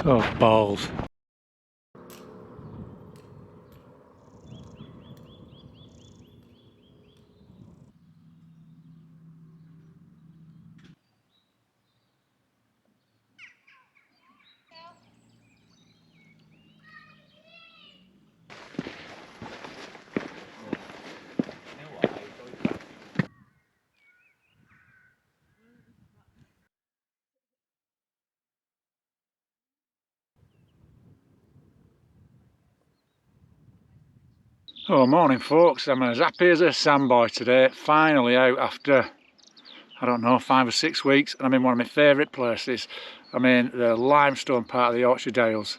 Oh, balls. Oh, morning folks. I'm as happy as a sandboy today. Finally out after, I don't know, 5 or 6 weeks, and I'm in one of my favourite places. I'm in the limestone part of the Yorkshire Dales.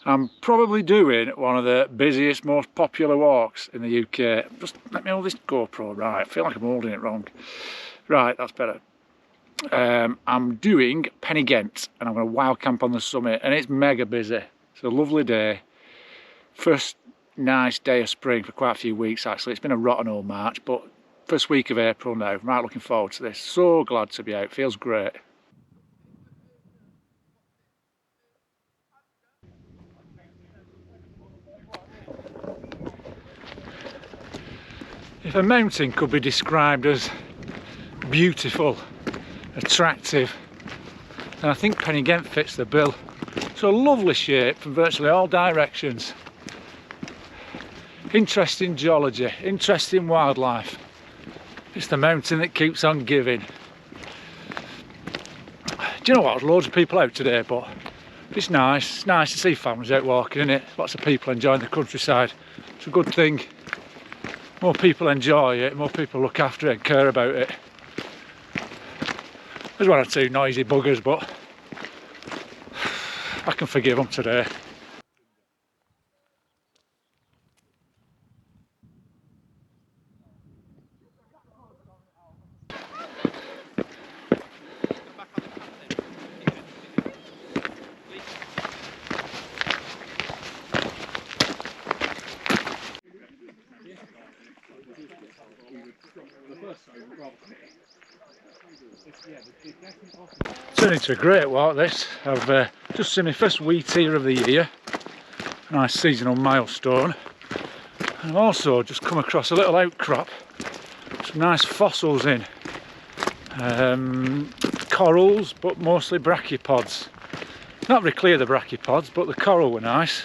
I'm probably doing one of the busiest, most popular walks in the UK. Just let me hold this GoPro right. I feel like I'm holding it wrong. Right, that's better. I'm doing Penyghent, and I'm going to wild camp on the summit, and it's mega busy. It's a lovely day. First nice day of spring for quite a few weeks actually. It's been a rotten old March, but first week of April now. I'm right looking forward to this. So glad to be out. Feels great. If a mountain could be described as beautiful, attractive, then I think Penyghent fits the bill. It's a lovely shape from virtually all directions. Interesting geology, interesting wildlife. It's the mountain that keeps on giving. Do you know what? There's loads of people out today, but it's nice. It's nice to see families out walking, isn't it? Lots of people enjoying the countryside. It's a good thing. More people enjoy it, more people look after it and care about it. There's one or two noisy buggers, but I can forgive them today. Turned into a great walk this. I've just seen my first wheat ear of the year. Nice seasonal milestone. And I've also just come across a little outcrop. Some nice fossils in. Corals, but mostly brachiopods. Not very clear the brachiopods, but the coral were nice.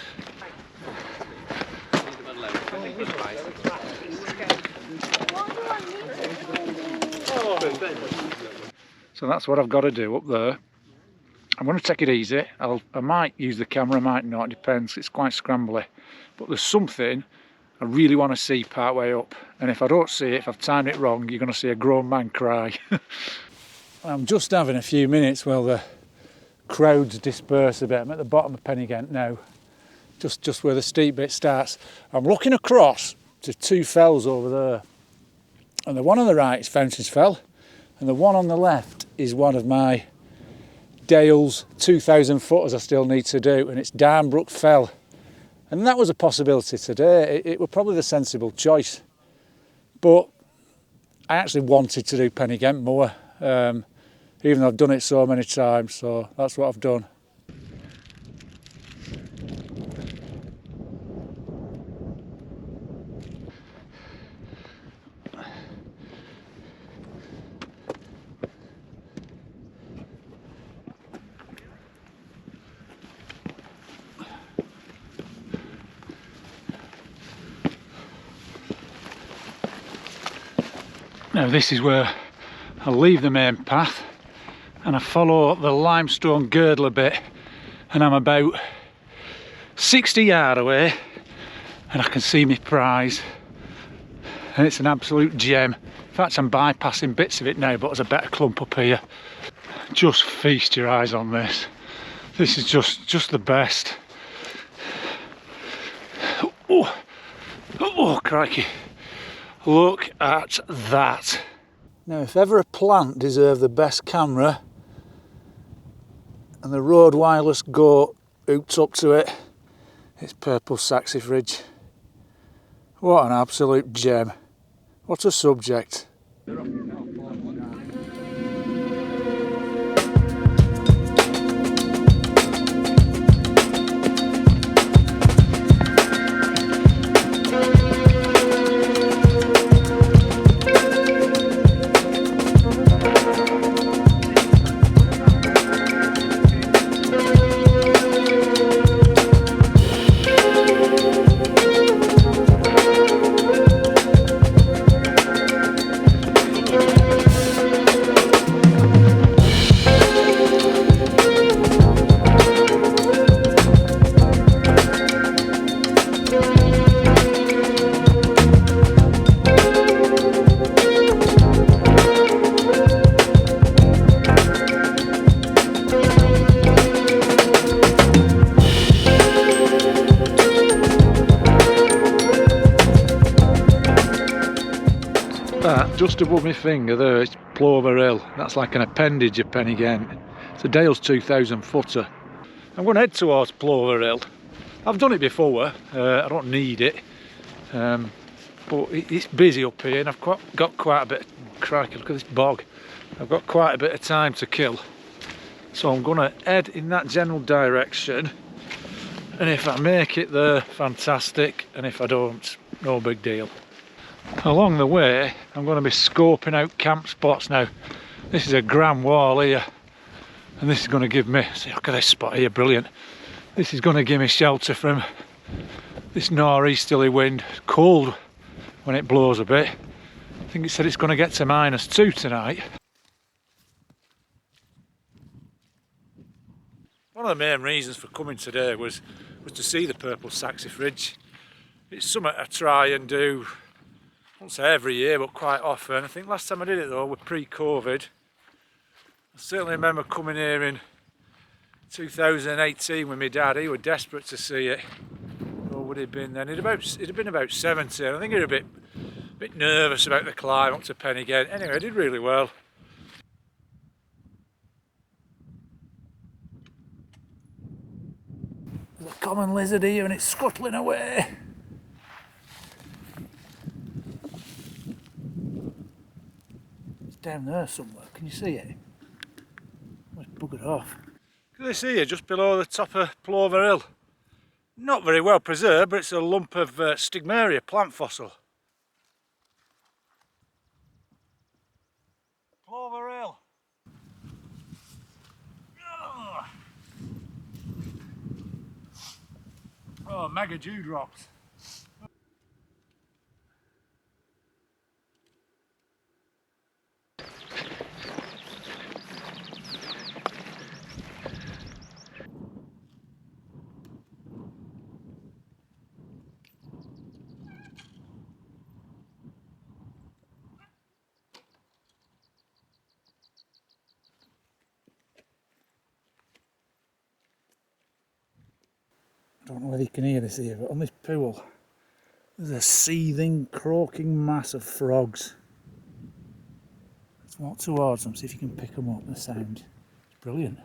So that's what I've got to do up there. I'm going to take it easy. I might use the camera, I might not, it depends. It's quite scrambly. But there's something I really want to see part way up. And if I don't see it, if I've timed it wrong, you're going to see a grown man cry. I'm just having a few minutes while the crowds disperse a bit. I'm at the bottom of Penyghent now, just where the steep bit starts. I'm looking across to two fells over there. And the one on the right is Fountains Fell. And the one on the left is one of my Dales 2,000 footers I still need to do, and it's Darnbrook Fell. And that was a possibility today. It was probably the sensible choice. But I actually wanted to do Penyghent more, even though I've done it so many times, so that's what I've done. Now this is where I leave the main path and I follow the limestone girdle a bit, and I'm about 60 yards away and I can see my prize, and it's an absolute gem. In fact, I'm bypassing bits of it now, but there's a better clump up here. Just feast your eyes on this. This is just the best. Oh crikey. Look at that. Now if ever a plant deserved the best camera, and the Rode Wireless Go hooked up to it, it's purple saxifrage. What an absolute gem. What a subject. just above my finger there, it's Plover Hill. That's like an appendage of Penyghent. It's a Dale's 2,000 footer. I'm going to head towards Plover Hill. I've done it before, I don't need it, but it's busy up here and I've got quite a bit, crikey, look at this bog. I've got quite a bit of time to kill. So I'm going to head in that general direction, and if I make it there, fantastic, and if I don't, no big deal. Along the way, I'm going to be scoping out camp spots now. This is a grand wall here, and this is going to give me, see, look at this spot here, brilliant. This is going to give me shelter from this nor'easterly wind. Cold when it blows a bit. I think it said it's going to get to -2 tonight. One of the main reasons for coming today was to see the purple saxifrage. It's something I try and do, I won't say every year, but quite often. I think last time I did it though was pre-COVID. I certainly remember coming here in 2018 with my dad. He was desperate to see it. Or would it have been then? It'd have been about 70. I think he was a bit nervous about the climb up to Penyghent. Anyway, I did really well. There's a common lizard here and it's scuttling away. It's down there somewhere, can you see it? It's buggered off. Look at this here, just below the top of Plover Hill. Not very well preserved, but it's a lump of Stigmaria plant fossil. Plover Hill. Oh, mega dewdrops. I don't know whether you can hear this here, but on this pool there's a seething, croaking mass of frogs. Let's walk towards them, see if you can pick them up, the sound. It's brilliant.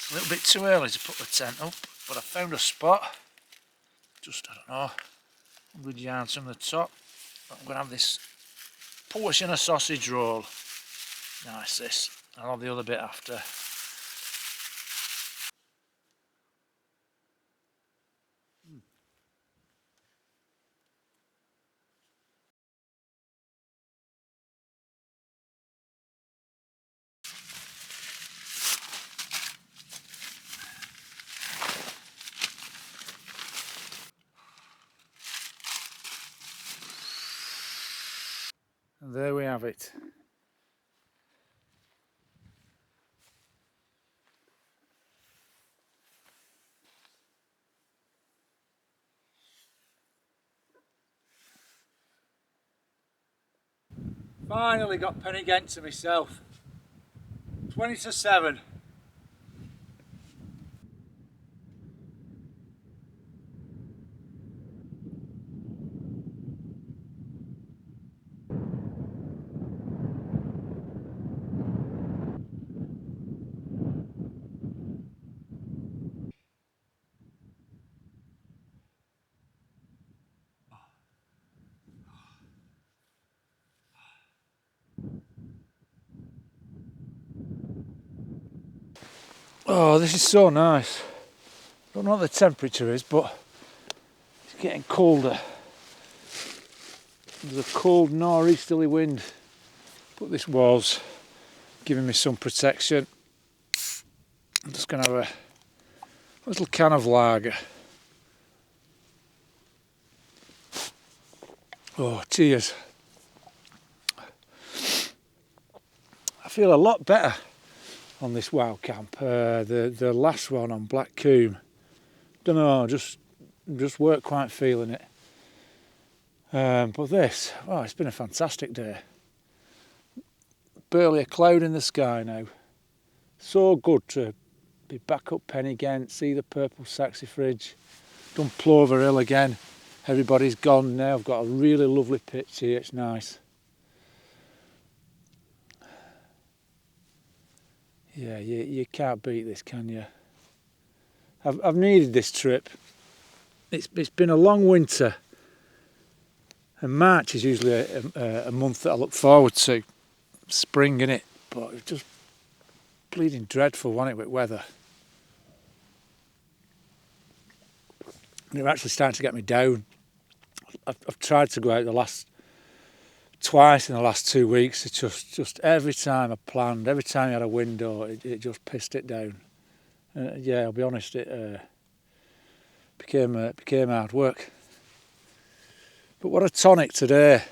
A little bit too early to put the tent up, but I found a spot, just, I don't know, 100 yards from the top. I'm going to have this portion of sausage roll. Nice this, I'll have the other bit after. And there we have it. Finally got Penyghent to myself. 20 to 7. Oh, this is so nice. Don't know what the temperature is, but it's getting colder. There's a cold nor'easterly wind, but this wall's giving me some protection. I'm just going to have Little can of lager. Oh, cheers. I feel a lot better on this wild camp. The last one on Black Coombe, don't know, just weren't quite feeling it. But this, oh, it's been a fantastic day. Barely a cloud in the sky now. So good to be back up Penyghent, see the purple saxifrage. Done Plover Hill again. Everybody's gone now. I've got a really lovely pitch here. It's nice. Yeah, you can't beat this, can you? I've needed this trip. It's been a long winter, and March is usually a month that I look forward to. Spring, innit? But it's just bleeding dreadful, wasn't it, with weather? And it's actually starting to get me down. I've tried to go out twice in the last 2 weeks. It's just every time I planned, every time I had a window, it just pissed it down. Yeah, I'll be honest, it became hard work. But what a tonic today!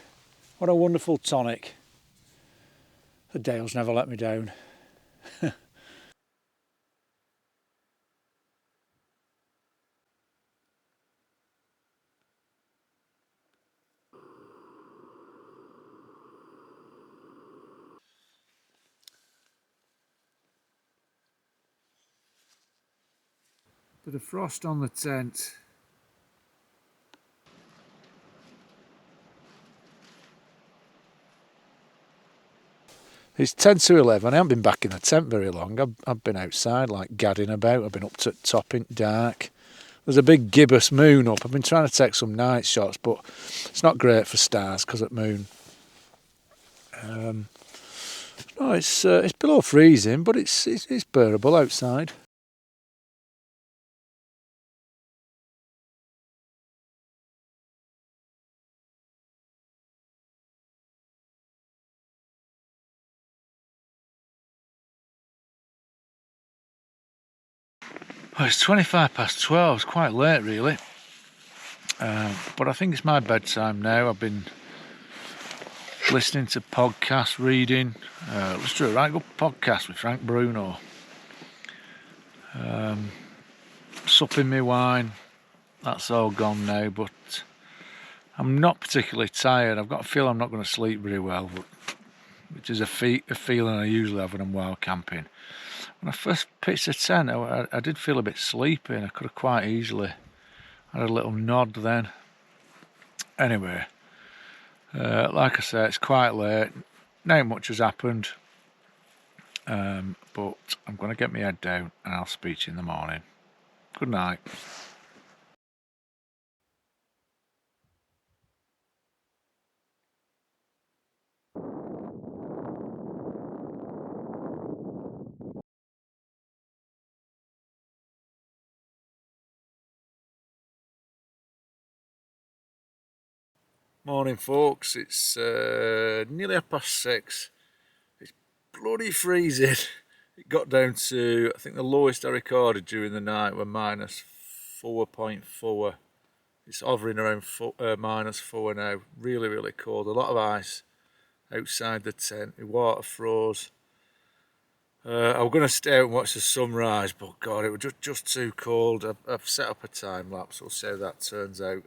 What a wonderful tonic. The Dale's never let me down. Bit of frost on the tent. It's 10 to 11. I haven't been back in the tent very long. I've been outside, like gadding about. I've been up to top in dark. There's a big gibbous moon up. I've been trying to take some night shots, but it's not great for stars because at moon. No, it's below freezing, but it's bearable outside. Well, it's 12:25. It's quite late, really. But I think it's my bedtime now. I've been listening to podcasts, reading. Let's do a right good podcast with Frank Bruno. Supping me wine. That's all gone now, but I'm not particularly tired. I've got a feel I'm not going to sleep very well, which is a feeling I usually have when I'm wild camping. When I first pitched the tent, I did feel a bit sleepy, and I could have quite easily had a little nod then. Anyway, like I say, it's quite late. Not much has happened, but I'm going to get my head down and I'll speak to you in the morning. Good night. Morning, folks. It's nearly 6:30. It's bloody freezing. It got down to, I think the lowest I recorded during the night were -4.4. It's hovering around -4 now. Really, really cold. A lot of ice outside the tent. The water froze. I was going to stay out and watch the sunrise, but God, it was just too cold. I've set up a time lapse. We'll see how that turns out.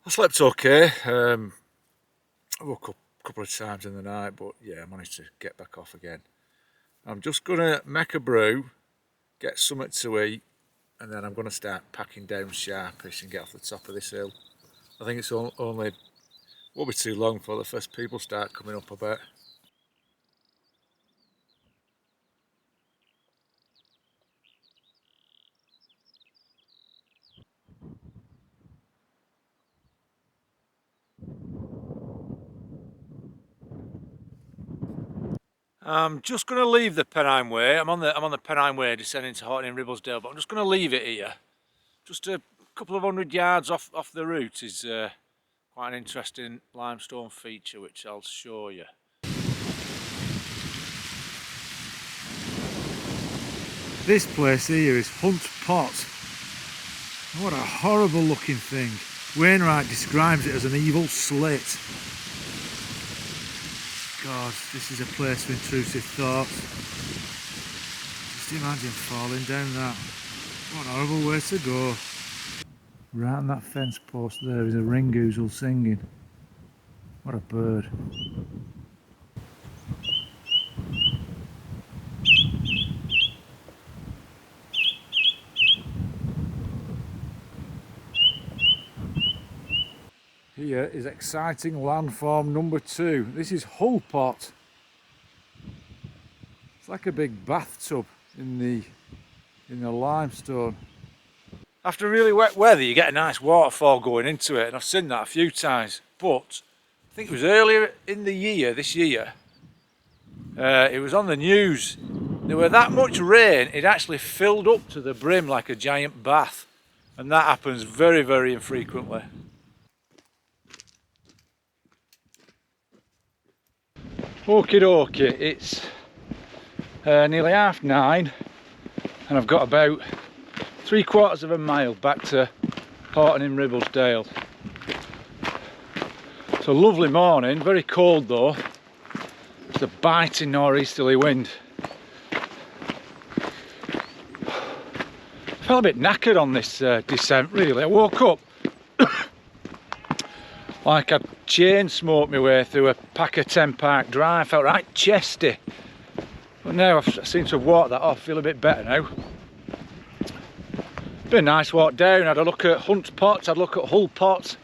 I slept okay. I woke up a couple of times in the night, but yeah, I managed to get back off again. I'm just going to make a brew, get something to eat, and then I'm going to start packing down sharpish and get off the top of this hill. I think it's only, won't be too long before the first people start coming up, I bet. I'm just going to leave the Penyghent Way. I'm on the Penyghent Way descending to Horton in Ribblesdale, but I'm just going to leave it here. Just a couple of 100 yards off the route is quite an interesting limestone feature, which I'll show you. This place here is Hunt Pot. What a horrible looking thing. Wainwright describes it as an evil slit. God, this is a place for intrusive thoughts. Just imagine falling down that. What a horrible way to go. Right on that fence post there is a ringoozle singing. What a bird. Here is exciting landform number 2. This is Hull Pot. It's like a big bathtub in the limestone. After really wet weather you get a nice waterfall going into it, and I've seen that a few times, but I think it was earlier in the year, this year, it was on the news. There were that much rain it actually filled up to the brim like a giant bath, and that happens very, very infrequently. Okie dokie, it's nearly 9:30 and I've got about 3/4 of a mile back to Horton in Ribblesdale. It's a lovely morning, very cold though. It's a biting nor'easterly wind. I felt a bit knackered on this descent really. I woke up like I'd chain smoked my way through a pack of 10 Park Drive. Felt right chesty. But now I seem to have walked that off, feel a bit better now. Been a nice walk down, had a look at Hunt Pot, had a look at Hull Pot.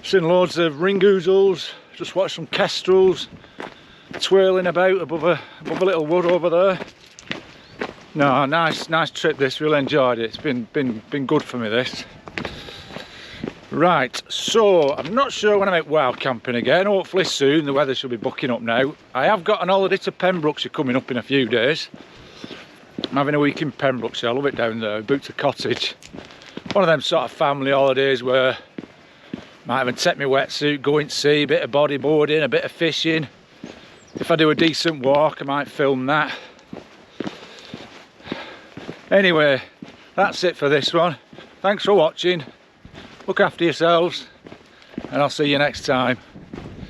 Seen loads of ringoozles, just watched some kestrels twirling about above a little wood over there. No, nice trip this, really enjoyed it. It's been good for me this. Right, so I'm not sure when I'm out wild camping again, hopefully soon, the weather should be bucking up now. I have got an holiday to Pembrokeshire coming up in a few days. I'm having a week in Pembrokeshire, I love it down there, booked a cottage. One of them sort of family holidays where I might even take my wetsuit, go and see, a bit of bodyboarding, a bit of fishing. If I do a decent walk I might film that. Anyway, that's it for this one. Thanks for watching. Look after yourselves, and I'll see you next time.